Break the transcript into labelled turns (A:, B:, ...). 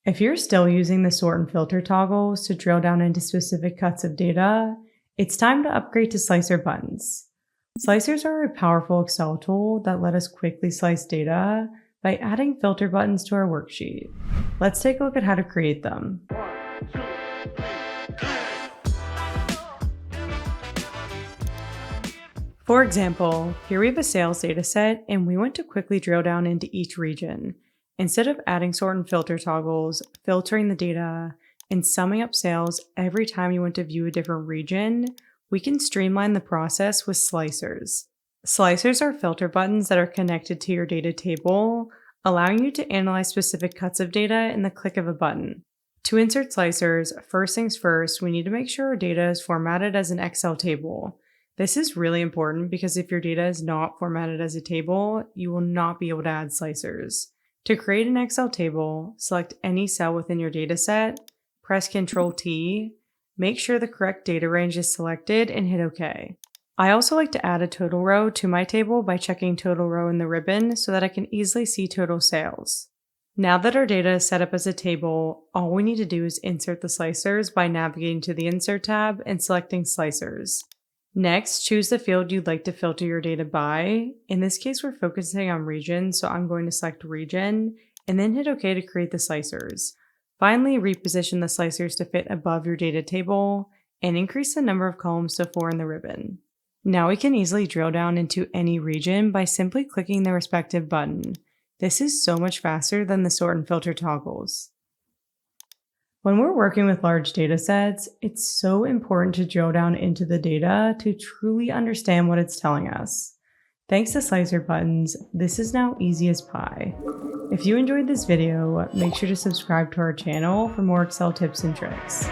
A: If you're still using the sort and filter toggles to drill down into specific cuts of data, it's time to upgrade to slicer buttons. Slicers are a powerful Excel tool that let us quickly slice data by adding filter buttons to our worksheet. Let's take a look at how to create them. For example, here we have a sales data set and we want to quickly drill down into each region. Instead of adding sort and filter toggles, filtering the data, and summing up sales every time you want to view a different region, we can streamline the process with slicers. Slicers are filter buttons that are connected to your data table, allowing you to analyze specific cuts of data in the click of a button. To insert slicers, first things first, we need to make sure our data is formatted as an Excel table. This is really important because if your data is not formatted as a table, you will not be able to add slicers. To create an Excel table, select any cell within your dataset, press Ctrl-T, make sure the correct data range is selected, and hit OK. I also like to add a total row to my table by checking total row in the ribbon so that I can easily see total sales. Now that our data is set up as a table, all we need to do is insert the slicers by navigating to the Insert tab and selecting Slicers. Next, choose the field you'd like to filter your data by. In this case, we're focusing on region, so I'm going to select region, and then hit OK to create the slicers. Finally, reposition the slicers to fit above your data table, and increase the number of columns to 4 in the ribbon. Now we can easily drill down into any region by simply clicking the respective button. This is so much faster than the sort and filter toggles. When we're working with large data sets, it's so important to drill down into the data to truly understand what it's telling us. Thanks to slicer buttons, this is now easy as pie. If you enjoyed this video, make sure to subscribe to our channel for more Excel tips and tricks.